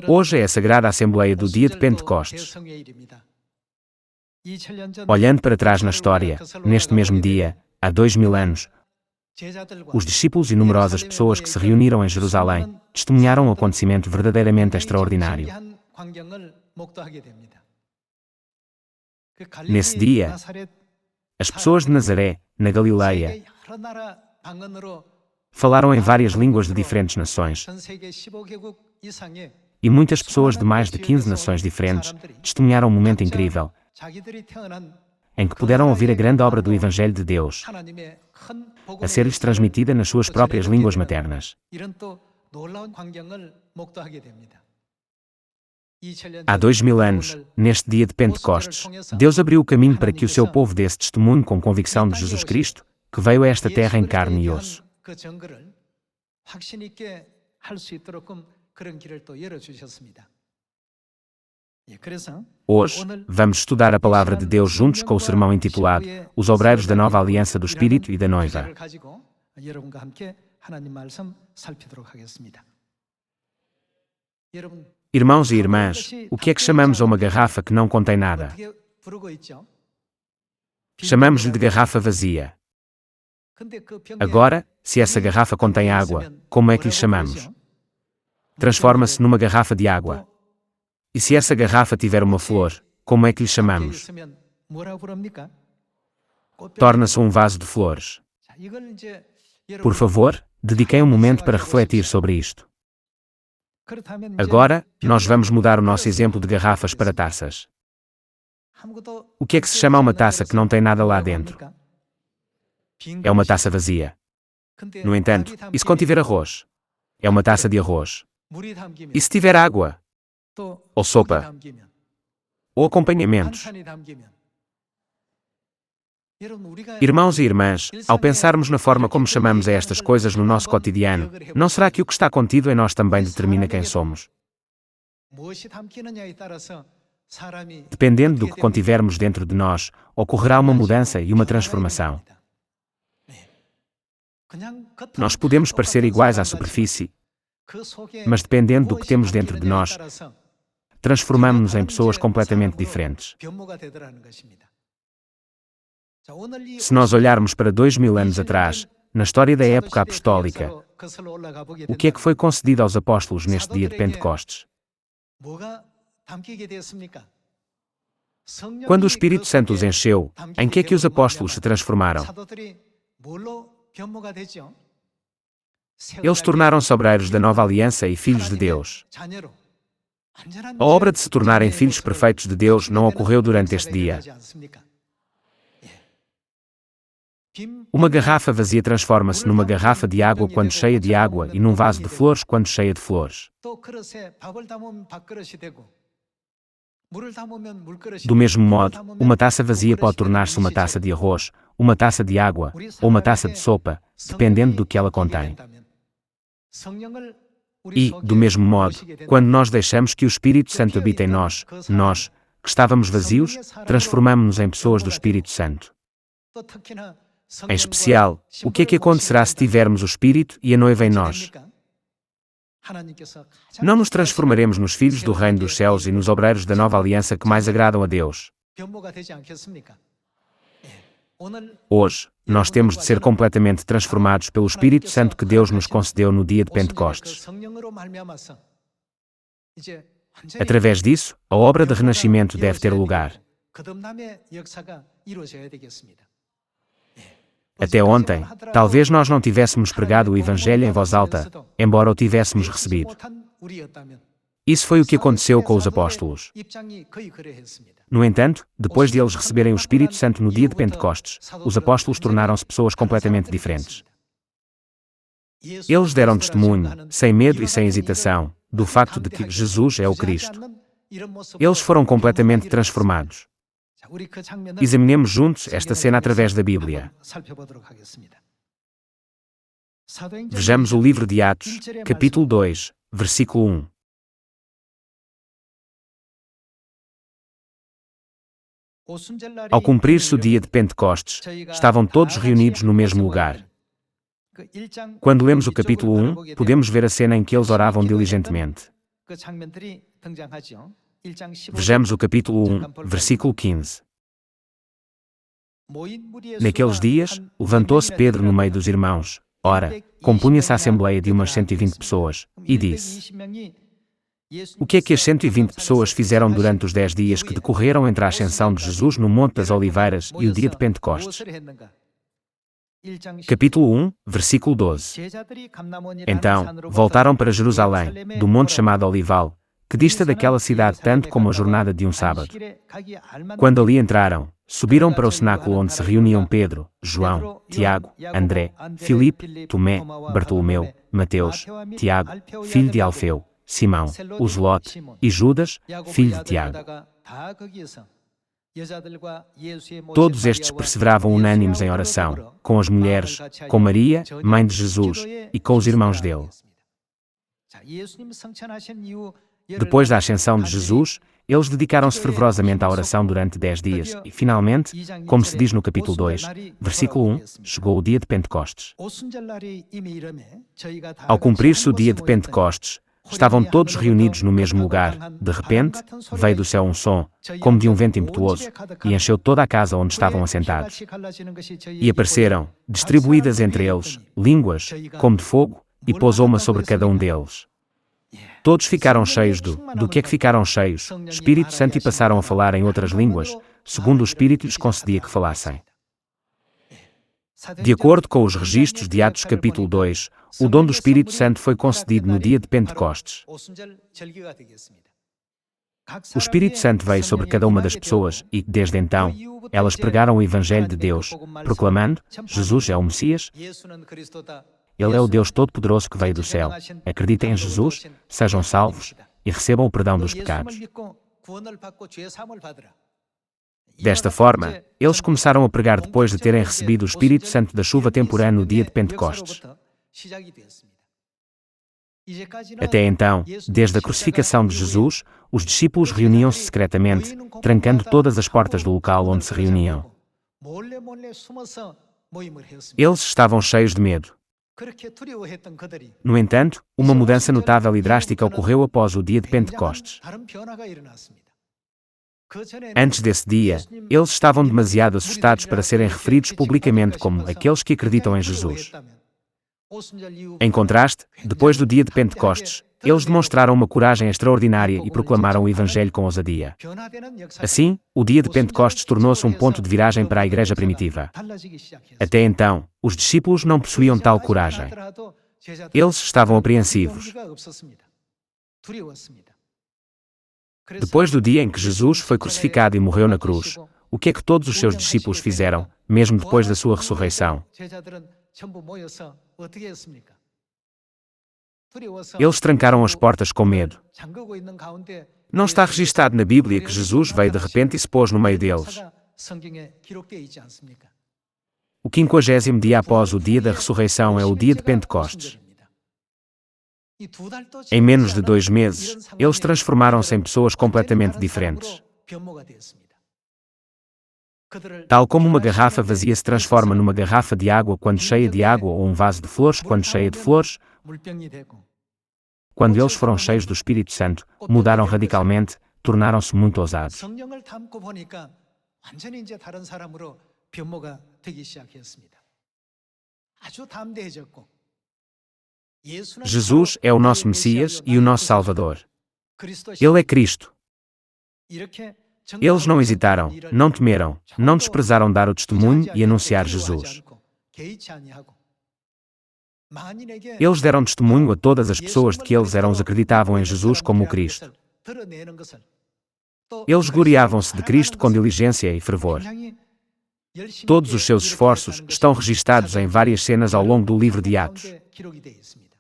Hoje é a Sagrada Assembleia do dia de Pentecostes. Olhando para trás na história, neste mesmo dia, há 2000 anos, os discípulos e numerosas pessoas que se reuniram em Jerusalém testemunharam um acontecimento verdadeiramente extraordinário. Nesse dia, as pessoas de Nazaré, na Galileia, falaram em várias línguas de diferentes nações, e muitas pessoas de mais de 15 nações diferentes testemunharam um momento incrível, em que puderam ouvir a grande obra do Evangelho de Deus a ser-lhes transmitida nas suas próprias línguas maternas. Há 2000 anos, neste dia de Pentecostes, Deus abriu o caminho para que o seu povo desse testemunho com convicção de Jesus Cristo, que veio a esta terra em carne e osso. Hoje, vamos estudar a Palavra de Deus juntos com o sermão intitulado Os Obreiros da Nova Aliança do Espírito e da Noiva. Irmãos e irmãs, o que é que chamamos a uma garrafa que não contém nada? Chamamos-lhe de garrafa vazia. Agora, se essa garrafa contém água, como é que lhe chamamos? Transforma-se numa garrafa de água. E se essa garrafa tiver uma flor, como é que lhe chamamos? Torna-se um vaso de flores. Por favor, dediquem um momento para refletir sobre isto. Agora, nós vamos mudar o nosso exemplo de garrafas para taças. O que é que se chama uma taça que não tem nada lá dentro? É uma taça vazia. No entanto, e se contiver arroz? É uma taça de arroz. E se tiver água? Ou sopa? Ou acompanhamentos? Irmãos e irmãs, ao pensarmos na forma como chamamos a estas coisas no nosso cotidiano, não será que o que está contido em nós também determina quem somos? Dependendo do que contivermos dentro de nós, ocorrerá uma mudança e uma transformação. Nós podemos parecer iguais à superfície, mas dependendo do que temos dentro de nós, transformamos-nos em pessoas completamente diferentes. Se nós olharmos para 2000 anos atrás, na história da época apostólica, o que é que foi concedido aos apóstolos neste dia de Pentecostes? Quando o Espírito Santo os encheu, em que é que os apóstolos se transformaram? Eles tornaram-se obreiros da nova aliança e filhos de Deus. A obra de se tornarem filhos perfeitos de Deus não ocorreu durante este dia. Uma garrafa vazia transforma-se numa garrafa de água quando cheia de água e num vaso de flores quando cheia de flores. Do mesmo modo, uma taça vazia pode tornar-se uma taça de arroz, uma taça de água ou uma taça de sopa, dependendo do que ela contém. E, do mesmo modo, quando nós deixamos que o Espírito Santo habite em nós, que estávamos vazios, transformamos-nos em pessoas do Espírito Santo. Em especial, o que é que acontecerá se tivermos o Espírito e a noiva em nós? Não nos transformaremos nos filhos do reino dos céus e nos obreiros da nova aliança que mais agradam a Deus. Hoje, nós temos de ser completamente transformados pelo Espírito Santo que Deus nos concedeu no dia de Pentecostes. Através disso, a obra de renascimento deve ter lugar. Até ontem, talvez nós não tivéssemos pregado o Evangelho em voz alta, embora o tivéssemos recebido. Isso foi o que aconteceu com os apóstolos. No entanto, depois de eles receberem o Espírito Santo no dia de Pentecostes, os apóstolos tornaram-se pessoas completamente diferentes. Eles deram testemunho, sem medo e sem hesitação, do facto de que Jesus é o Cristo. Eles foram completamente transformados. Examinemos juntos esta cena através da Bíblia. Vejamos o livro de Atos, capítulo 2, versículo 1. Ao cumprir-se o dia de Pentecostes, estavam todos reunidos no mesmo lugar. Quando lemos o capítulo 1, podemos ver a cena em que eles oravam diligentemente. Vejamos o capítulo 1, versículo 15. Naqueles dias, levantou-se Pedro no meio dos irmãos. Ora, compunha-se a assembleia de umas 120 pessoas, e disse: O que é que as 120 pessoas fizeram durante os 10 dias que decorreram entre a ascensão de Jesus no Monte das Oliveiras e o dia de Pentecostes? Capítulo 1, versículo 12. Então, voltaram para Jerusalém, do monte chamado Olival, que dista daquela cidade tanto como a jornada de um sábado. Quando ali entraram, subiram para o cenáculo onde se reuniam Pedro, João, Tiago, André, Filipe, Tomé, Bartolomeu, Mateus, Tiago, filho de Alfeu, Simão, o Zelote, e Judas, filho de Tiago. Todos estes perseveravam unânimes em oração, com as mulheres, com Maria, mãe de Jesus, e com os irmãos dele. Depois da ascensão de Jesus, eles dedicaram-se fervorosamente à oração durante 10 dias e, finalmente, como se diz no capítulo 2, versículo 1, chegou o dia de Pentecostes. Ao cumprir-se o dia de Pentecostes, estavam todos reunidos no mesmo lugar. De repente, veio do céu um som, como de um vento impetuoso, e encheu toda a casa onde estavam assentados. E apareceram, distribuídas entre eles, línguas, como de fogo, e pousou uma sobre cada um deles. Todos ficaram cheios do que é que ficaram cheios, Espírito Santo, e passaram a falar em outras línguas, segundo o Espírito lhes concedia que falassem. De acordo com os registros de Atos capítulo 2, o dom do Espírito Santo foi concedido no dia de Pentecostes. O Espírito Santo veio sobre cada uma das pessoas e, desde então, elas pregaram o Evangelho de Deus, proclamando: Jesus é o Messias, Ele é o Deus Todo-Poderoso que veio do céu. Acreditem em Jesus, sejam salvos e recebam o perdão dos pecados. Desta forma, eles começaram a pregar depois de terem recebido o Espírito Santo da chuva temporã no dia de Pentecostes. Até então, desde a crucificação de Jesus, os discípulos reuniam-se secretamente, trancando todas as portas do local onde se reuniam. Eles estavam cheios de medo. No entanto, uma mudança notável e drástica ocorreu após o dia de Pentecostes. Antes desse dia, eles estavam demasiado assustados para serem referidos publicamente como aqueles que acreditam em Jesus. Em contraste, depois do dia de Pentecostes, eles demonstraram uma coragem extraordinária e proclamaram o Evangelho com ousadia. Assim, o dia de Pentecostes tornou-se um ponto de viragem para a igreja primitiva. Até então, os discípulos não possuíam tal coragem. Eles estavam apreensivos. Depois do dia em que Jesus foi crucificado e morreu na cruz, o que é que todos os seus discípulos fizeram, mesmo depois da sua ressurreição? Eles trancaram as portas com medo. Não está registado na Bíblia que Jesus veio de repente e se pôs no meio deles. O 50º dia após o dia da ressurreição é o dia de Pentecostes. Em menos de 2 meses, eles transformaram-se em pessoas completamente diferentes. Tal como uma garrafa vazia se transforma numa garrafa de água quando cheia de água ou um vaso de flores quando cheia de flores, quando eles foram cheios do Espírito Santo, mudaram radicalmente, tornaram-se muito ousados. Jesus é o nosso Messias e o nosso Salvador. Ele é Cristo. Eles não hesitaram, não temeram, não desprezaram dar o testemunho e anunciar Jesus. Eles deram testemunho a todas as pessoas de que eles eram os acreditavam em Jesus como o Cristo. Eles gloriavam-se de Cristo com diligência e fervor. Todos os seus esforços estão registados em várias cenas ao longo do livro de Atos.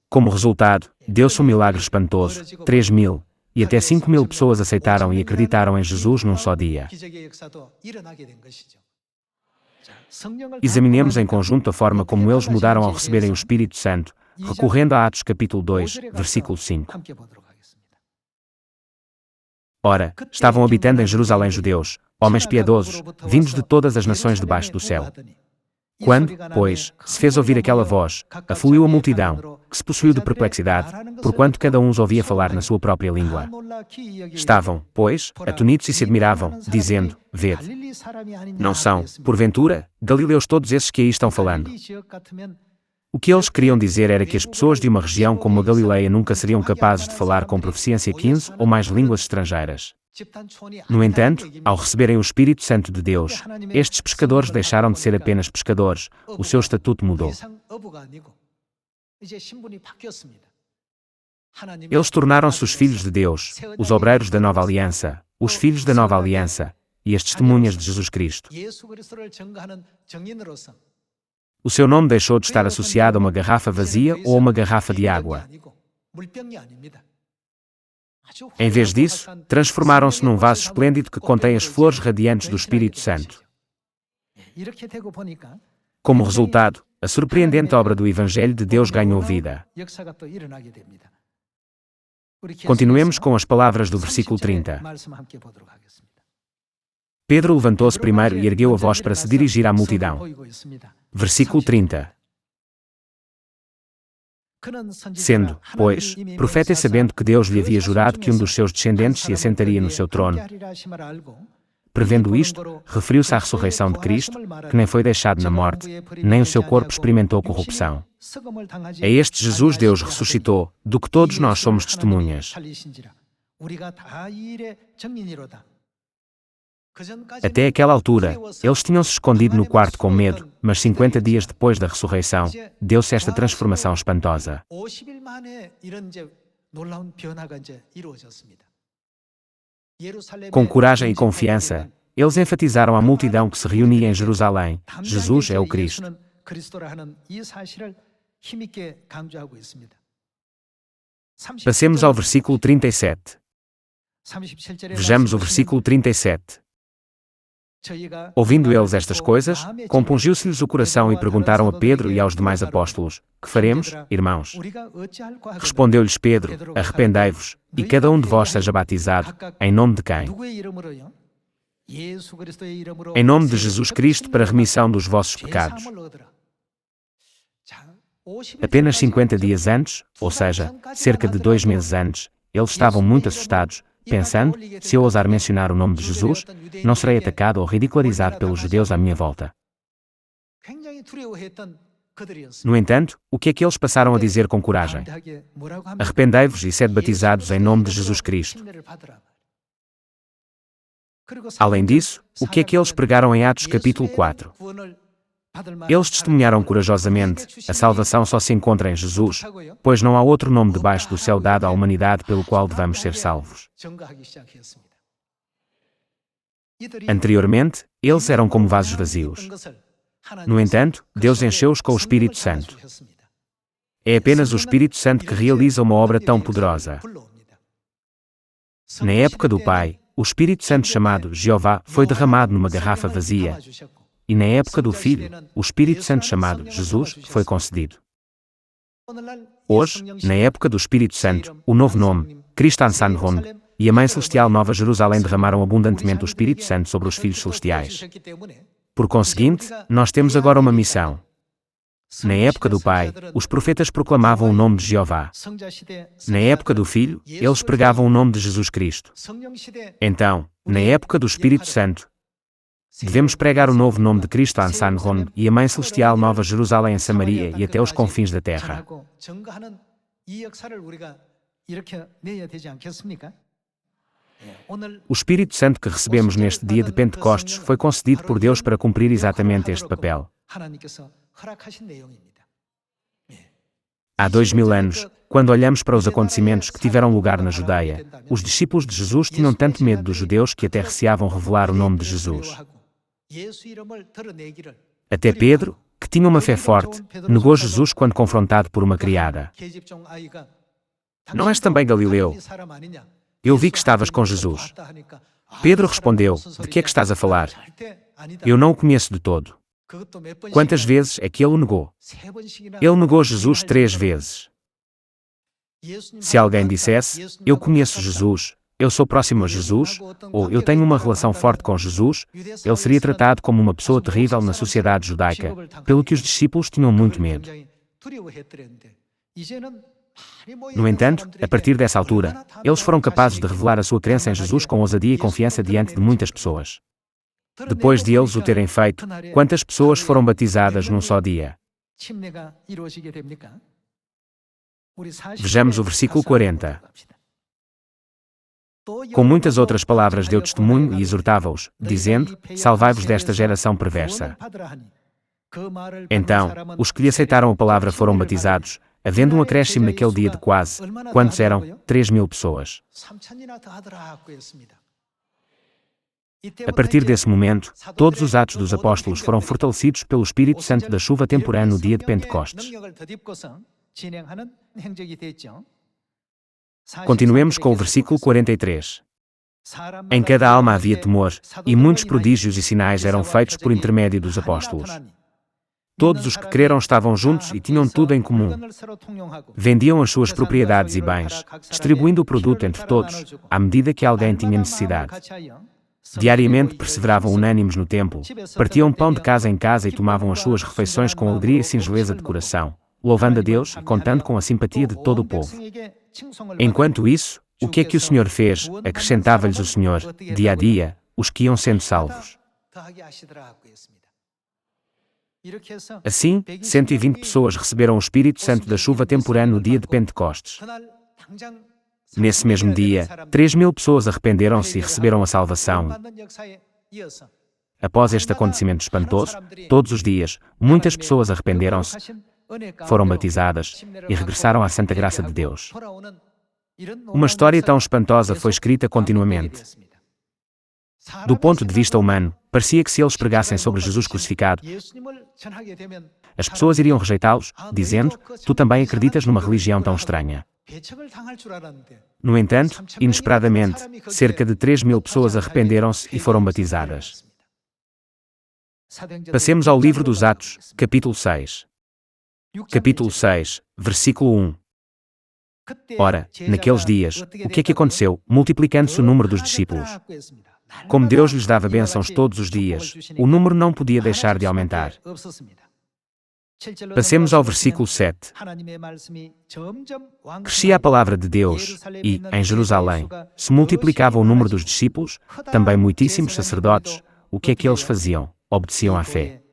Como resultado, deu-se um milagre espantoso, 3.000, e até 5.000 pessoas aceitaram e acreditaram em Jesus num só dia. Examinemos em conjunto a forma como eles mudaram ao receberem o Espírito Santo, recorrendo a Atos capítulo 2, versículo 5. Ora, estavam habitando em Jerusalém judeus, homens piedosos, vindos de todas as nações debaixo do céu. Quando, pois, se fez ouvir aquela voz, afluiu a multidão, que se possuiu de perplexidade, porquanto cada um os ouvia falar na sua própria língua. Estavam, pois, atonitos e se admiravam, dizendo: Vede, não são, porventura, galileus todos esses que aí estão falando? O que eles queriam dizer era que as pessoas de uma região como a Galileia nunca seriam capazes de falar com proficiência 15 ou mais línguas estrangeiras. No entanto, ao receberem o Espírito Santo de Deus, estes pescadores deixaram de ser apenas pescadores, o seu estatuto mudou. Eles tornaram-se os filhos de Deus, os obreiros da nova aliança, os filhos da nova aliança, e as testemunhas de Jesus Cristo. O seu nome deixou de estar associado a uma garrafa vazia ou a uma garrafa de água. Em vez disso, transformaram-se num vaso esplêndido que contém as flores radiantes do Espírito Santo. Como resultado, a surpreendente obra do Evangelho de Deus ganhou vida. Continuemos com as palavras do versículo 30. Pedro levantou-se primeiro e ergueu a voz para se dirigir à multidão. Versículo 30. Sendo, pois, profeta e sabendo que Deus lhe havia jurado que um dos seus descendentes se assentaria no seu trono, prevendo isto, referiu-se à ressurreição de Cristo, que nem foi deixado na morte, nem o seu corpo experimentou corrupção. É este Jesus Deus ressuscitou, do que todos nós somos testemunhas. Até aquela altura, eles tinham-se escondido no quarto com medo, mas 50 dias depois da ressurreição, deu-se esta transformação espantosa. Com coragem e confiança, eles enfatizaram à multidão que se reunia em Jerusalém: Jesus é o Cristo. Passemos ao versículo 37. Vejamos o versículo 37. Ouvindo eles estas coisas, compungiu-se-lhes o coração e perguntaram a Pedro e aos demais apóstolos: Que faremos, irmãos? Respondeu-lhes Pedro: Arrependei-vos, e cada um de vós seja batizado, em nome de quem? Em nome de Jesus Cristo para a remissão dos vossos pecados. Apenas 50 dias antes, ou seja, cerca de 2 meses antes, eles estavam muito assustados, pensando: se eu ousar mencionar o nome de Jesus, não serei atacado ou ridicularizado pelos judeus à minha volta. No entanto, o que é que eles passaram a dizer com coragem? Arrependei-vos e sede batizados em nome de Jesus Cristo. Além disso, o que é que eles pregaram em Atos capítulo 4? Eles testemunharam corajosamente: a salvação só se encontra em Jesus, pois não há outro nome debaixo do céu dado à humanidade pelo qual devamos ser salvos. Anteriormente, eles eram como vasos vazios. No entanto, Deus encheu-os com o Espírito Santo. É apenas o Espírito Santo que realiza uma obra tão poderosa. Na época do Pai, o Espírito Santo chamado Jeová foi derramado numa garrafa vazia. E na época do Filho, o Espírito Santo chamado Jesus foi concedido. Hoje, na época do Espírito Santo, o novo nome, Cristo Ansanhon, e a Mãe Celestial Nova Jerusalém derramaram abundantemente o Espírito Santo sobre os filhos celestiais. Por conseguinte, nós temos agora uma missão. Na época do Pai, os profetas proclamavam o nome de Jeová. Na época do Filho, eles pregavam o nome de Jesus Cristo. Então, na época do Espírito Santo, devemos pregar o novo nome de Cristo Ansanhon e a Mãe Celestial Nova Jerusalém em Samaria e até os confins da terra. O Espírito Santo que recebemos neste dia de Pentecostes foi concedido por Deus para cumprir exatamente este papel. Há 2000 anos, quando olhamos para os acontecimentos que tiveram lugar na Judeia, os discípulos de Jesus tinham tanto medo dos judeus que até receavam revelar o nome de Jesus. Até Pedro, que tinha uma fé forte, negou Jesus quando confrontado por uma criada. Não és também Galileu? Eu vi que estavas com Jesus. Pedro respondeu: De que é que estás a falar? Eu não o conheço de todo. Quantas vezes é que ele o negou? Ele negou Jesus 3 vezes. Se alguém dissesse: Eu conheço Jesus, eu sou próximo a Jesus, ou eu tenho uma relação forte com Jesus, ele seria tratado como uma pessoa terrível na sociedade judaica, pelo que os discípulos tinham muito medo. No entanto, a partir dessa altura, eles foram capazes de revelar a sua crença em Jesus com ousadia e confiança diante de muitas pessoas. Depois de eles o terem feito, quantas pessoas foram batizadas num só dia? Vejamos o versículo 40. Com muitas outras palavras deu testemunho e exortava-os, dizendo: salvai-vos desta geração perversa. Então, os que lhe aceitaram a palavra foram batizados, havendo um acréscimo naquele dia de quase, quantos eram? 3.000 pessoas. A partir desse momento, todos os atos dos apóstolos foram fortalecidos pelo Espírito Santo da chuva temporã no dia de Pentecostes. Continuemos com o versículo 43. Em cada alma havia temor, e muitos prodígios e sinais eram feitos por intermédio dos apóstolos. Todos os que creram estavam juntos e tinham tudo em comum. Vendiam as suas propriedades e bens, distribuindo o produto entre todos, à medida que alguém tinha necessidade. Diariamente perseveravam unânimes no templo, partiam pão de casa em casa e tomavam as suas refeições com alegria e singeleza de coração, louvando a Deus e contando com a simpatia de todo o povo. Enquanto isso, o que é que o Senhor fez? Acrescentava-lhes o Senhor, dia a dia, os que iam sendo salvos. Assim, 120 pessoas receberam o Espírito Santo da chuva temporã no dia de Pentecostes. Nesse mesmo dia, 3.000 pessoas arrependeram-se e receberam a salvação. Após este acontecimento espantoso, todos os dias, muitas pessoas arrependeram-se, foram batizadas e regressaram à santa graça de Deus. Uma história tão espantosa foi escrita continuamente. Do ponto de vista humano, parecia que se eles pregassem sobre Jesus crucificado, as pessoas iriam rejeitá-los, dizendo: tu também acreditas numa religião tão estranha. No entanto, inesperadamente, cerca de 3.000 pessoas arrependeram-se e foram batizadas. Passemos ao livro dos Atos, capítulo 6. Capítulo 6, versículo 1. Ora, naqueles dias, o que é que aconteceu, multiplicando-se o número dos discípulos? Como Deus lhes dava bênçãos todos os dias, o número não podia deixar de aumentar. Passemos ao versículo 7. Crescia a palavra de Deus, e, em Jerusalém, se multiplicava o número dos discípulos, também muitíssimos sacerdotes. O que é que eles faziam? Obedeciam à fé.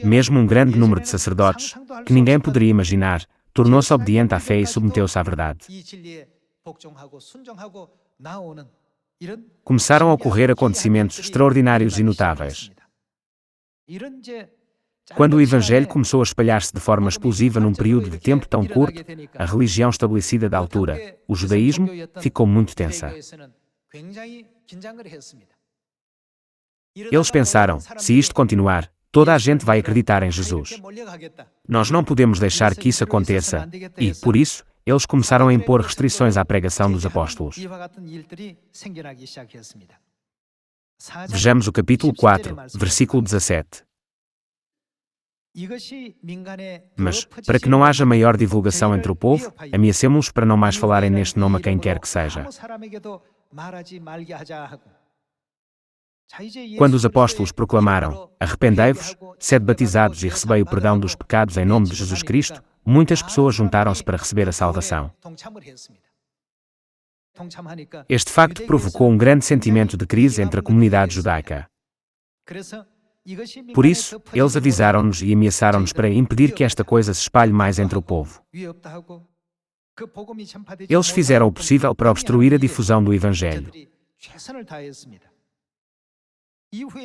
Mesmo um grande número de sacerdotes, que ninguém poderia imaginar, tornou-se obediente à fé e submeteu-se à verdade. Começaram a ocorrer acontecimentos extraordinários e notáveis. Quando o Evangelho começou a espalhar-se de forma explosiva num período de tempo tão curto, a religião estabelecida da altura, o judaísmo, ficou muito tensa. Eles pensaram: se isto continuar, toda a gente vai acreditar em Jesus. Nós não podemos deixar que isso aconteça, e, por isso, eles começaram a impor restrições à pregação dos apóstolos. Vejamos o capítulo 4, versículo 17. Mas, para que não haja maior divulgação entre o povo, ameacemo-los para não mais falarem neste nome a quem quer que seja. Quando os apóstolos proclamaram: arrependei-vos, sede batizados e recebei o perdão dos pecados em nome de Jesus Cristo, muitas pessoas juntaram-se para receber a salvação. Este facto provocou um grande sentimento de crise entre a comunidade judaica. Por isso, eles avisaram-nos e ameaçaram-nos para impedir que esta coisa se espalhe mais entre o povo. Eles fizeram o possível para obstruir a difusão do Evangelho.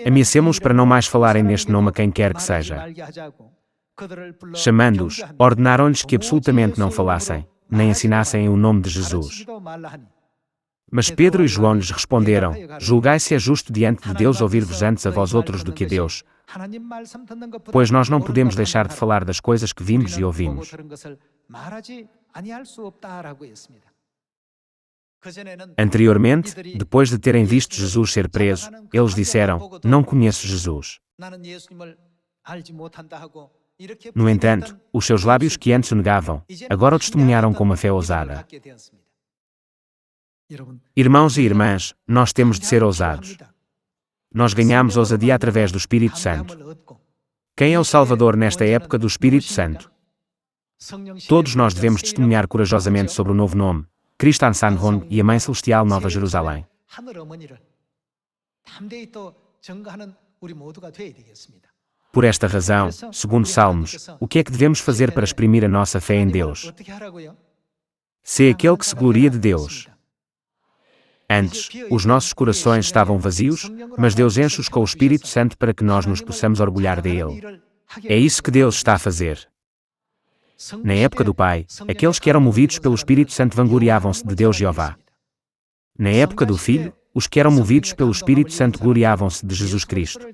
Ameacemos-os para não mais falarem neste nome a quem quer que seja. Chamando-os, ordenaram-lhes que absolutamente não falassem, nem ensinassem o nome de Jesus. Mas Pedro e João lhes responderam: julgai se é justo diante de Deus ouvir-vos antes a vós outros do que a Deus, pois nós não podemos deixar de falar das coisas que vimos e ouvimos. Anteriormente, depois de terem visto Jesus ser preso, eles disseram: não conheço Jesus. No entanto, os seus lábios que antes o negavam, agora o testemunharam com uma fé ousada. Irmãos e irmãs, nós temos de ser ousados. Nós ganhamos ousadia através do Espírito Santo. Quem é o Salvador nesta época do Espírito Santo? Todos nós devemos testemunhar corajosamente sobre o novo nome, Cristo Ansanhon e a Mãe Celestial Nova Jerusalém. Por esta razão, segundo Salmos, o que é que devemos fazer para exprimir a nossa fé em Deus? Ser aquele que se gloria de Deus. Antes, os nossos corações estavam vazios, mas Deus enche-os com o Espírito Santo para que nós nos possamos orgulhar dele. É isso que Deus está a fazer. Na época do Pai, aqueles que eram movidos pelo Espírito Santo vangloriavam-se de Deus Jeová. Na época do Filho, os que eram movidos pelo Espírito Santo gloriavam-se de Jesus Cristo.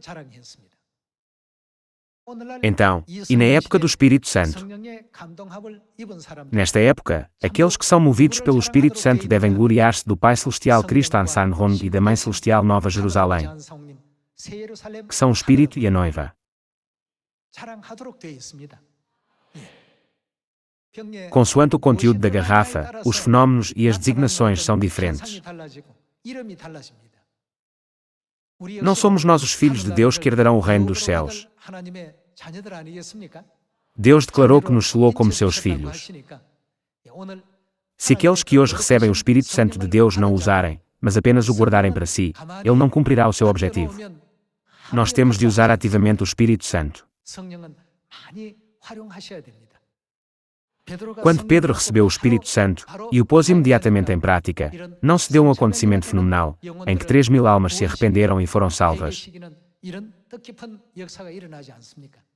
Então, e na época do Espírito Santo? Nesta época, aqueles que são movidos pelo Espírito Santo devem gloriar-se do Pai Celestial Cristo Ansanhon e da Mãe Celestial Nova Jerusalém, que são o Espírito e a noiva. Consoante o conteúdo da garrafa, os fenómenos e as designações são diferentes. Não somos nós os filhos de Deus que herdarão o reino dos céus. Deus declarou que nos selou como seus filhos. Se aqueles que hoje recebem o Espírito Santo de Deus não o usarem, mas apenas o guardarem para si, ele não cumprirá o seu objetivo. Nós temos de usar ativamente o Espírito Santo. Quando Pedro recebeu o Espírito Santo e o pôs imediatamente em prática, não se deu um acontecimento fenomenal, em que 3.000 almas se arrependeram e foram salvas.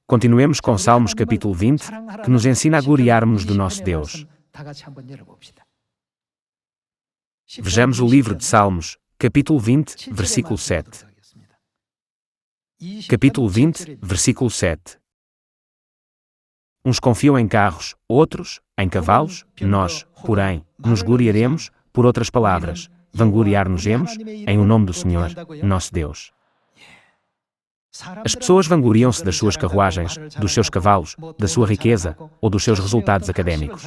Continuemos com Salmos capítulo 20, que nos ensina a gloriarmos do nosso Deus. Vejamos o livro de Salmos, capítulo 20, versículo 7. Capítulo 20, versículo 7. Uns confiam em carros, outros, em cavalos, nós, porém, nos gloriaremos, por outras palavras, vangloriar-nos-emos, em o nome do Senhor, nosso Deus. As pessoas vangloriam-se das suas carruagens, dos seus cavalos, da sua riqueza, ou dos seus resultados académicos.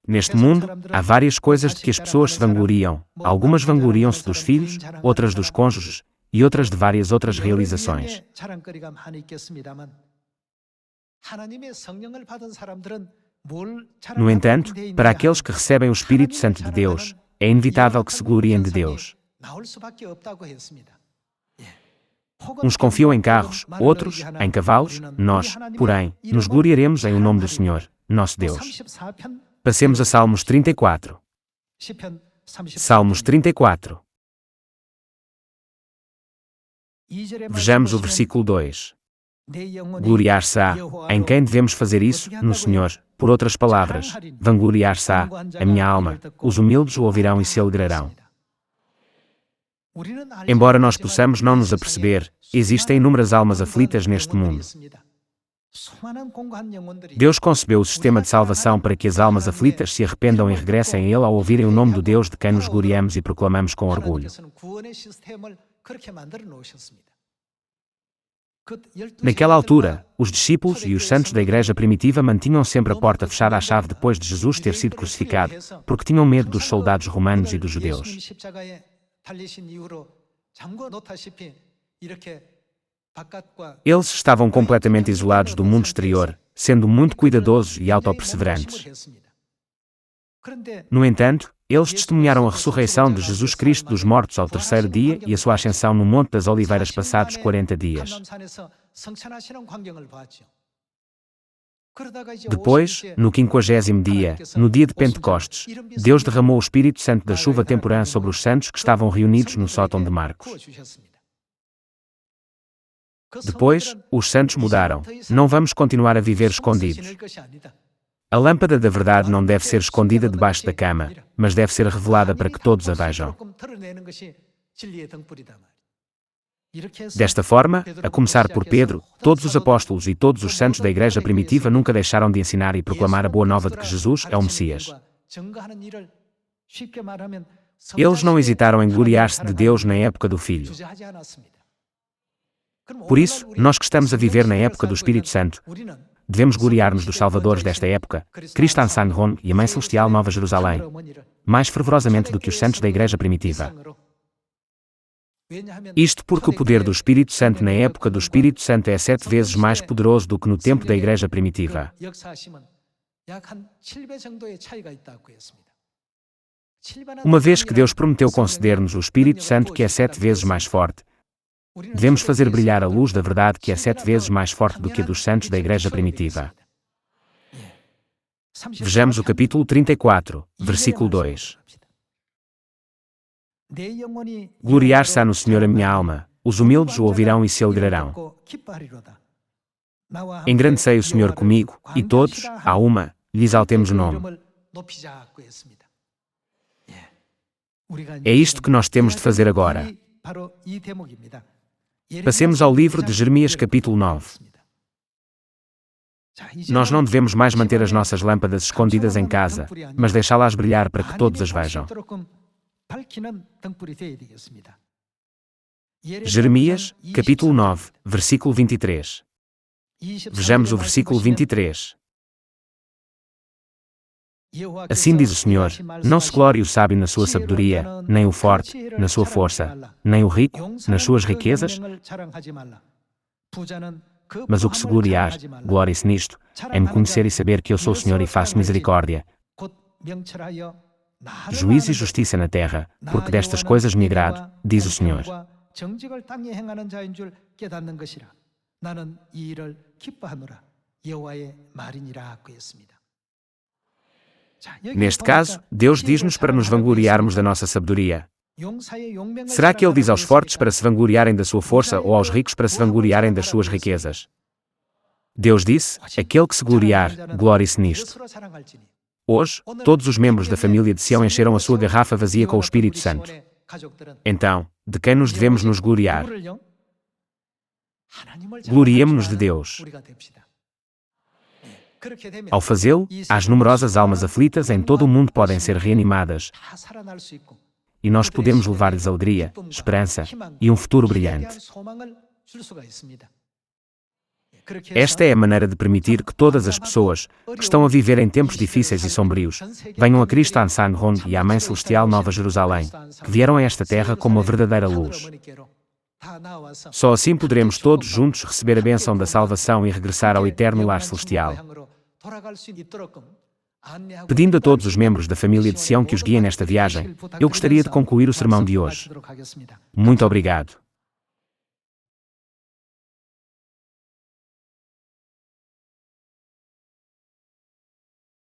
Neste mundo, há várias coisas de que as pessoas se vangloriam. Algumas vangloriam-se dos filhos, outras dos cônjuges, e outras de várias outras realizações. No entanto, para aqueles que recebem o Espírito Santo de Deus, é inevitável que se gloriem de Deus. Uns confiam em carros, outros, em cavalos, nós, porém, nos gloriaremos em o nome do Senhor, nosso Deus. Passemos a Salmos 34. Salmos 34. Vejamos o versículo 2. Gloriar-se-á. Em quem devemos fazer isso? No Senhor. Por outras palavras, vangloriar-se-á, a minha alma. Os humildes o ouvirão e se alegrarão. Embora nós possamos não nos aperceber, existem inúmeras almas aflitas neste mundo. Deus concebeu o sistema de salvação para que as almas aflitas se arrependam e regressem a Ele ao ouvirem o nome do Deus de quem nos gloriamos e proclamamos com orgulho. Naquela altura, os discípulos e os santos da igreja primitiva mantinham sempre a porta fechada à chave depois de Jesus ter sido crucificado, porque tinham medo dos soldados romanos e dos judeus. Eles estavam completamente isolados do mundo exterior, sendo muito cuidadosos e autoperseverantes. No entanto, eles testemunharam a ressurreição de Jesus Cristo dos mortos ao terceiro dia e a sua ascensão no Monte das Oliveiras passados 40 dias. Depois, no 50º dia, no dia de Pentecostes, Deus derramou o Espírito Santo da chuva temporã sobre os santos que estavam reunidos no sótão de Marcos. Depois, os santos mudaram. Não vamos continuar a viver escondidos. A lâmpada da verdade não deve ser escondida debaixo da cama, mas deve ser revelada para que todos a vejam. Desta forma, a começar por Pedro, todos os apóstolos e todos os santos da igreja primitiva nunca deixaram de ensinar e proclamar a boa nova de que Jesus é o Messias. Eles não hesitaram em gloriar-se de Deus na época do Filho. Por isso, nós que estamos a viver na época do Espírito Santo, devemos gloriar-nos dos salvadores desta época, Cristo Ansanghon e a Mãe Celestial Nova Jerusalém, mais fervorosamente do que os santos da Igreja primitiva. Isto porque o poder do Espírito Santo na época do Espírito Santo é 7 vezes mais poderoso do que no tempo da Igreja primitiva. Uma vez que Deus prometeu conceder-nos o Espírito Santo que é 7 vezes mais forte, devemos fazer brilhar a luz da verdade que é 7 vezes mais forte do que a dos santos da Igreja primitiva. Vejamos o capítulo 34, versículo 2. Gloriar-se-á no Senhor a minha alma, os humildes o ouvirão e se alegrarão. Engrandecei o Senhor comigo, e todos, à uma, lhe exaltemos o nome. É isto que nós temos de fazer agora. Passemos ao livro de Jeremias capítulo 9. Nós não devemos mais manter as nossas lâmpadas escondidas em casa, mas deixá-las brilhar para que todos as vejam. Jeremias, capítulo 9, versículo 23. Vejamos o versículo 23. Assim diz o Senhor, não se glorie o sábio na sua sabedoria, nem o forte, na sua força, nem o rico, nas suas riquezas, mas o que se gloriar, glorie-se nisto, em me conhecer e saber que eu sou o Senhor e faço misericórdia, juízo e justiça na terra, porque destas coisas me agrado, diz o Senhor. Neste caso, Deus diz-nos para nos vangloriarmos da nossa sabedoria. Será que Ele diz aos fortes para se vangloriarem da sua força ou aos ricos para se vangloriarem das suas riquezas? Deus disse, aquele que se gloriar, glorie-se nisto. Hoje, todos os membros da família de Sião encheram a sua garrafa vazia com o Espírito Santo. Então, de quem nos devemos nos gloriar? Gloriemo-nos de Deus. Ao fazê-lo, as numerosas almas aflitas em todo o mundo podem ser reanimadas e nós podemos levar-lhes alegria, esperança e um futuro brilhante. Esta é a maneira de permitir que todas as pessoas que estão a viver em tempos difíceis e sombrios venham a Cristo Ansanghon e à Mãe Celestial Nova Jerusalém, que vieram a esta terra como a verdadeira luz. Só assim poderemos todos juntos receber a bênção da salvação e regressar ao eterno lar celestial. Pedindo a todos os membros da família de Sião que os guiem nesta viagem, eu gostaria de concluir o sermão de hoje. Muito obrigado.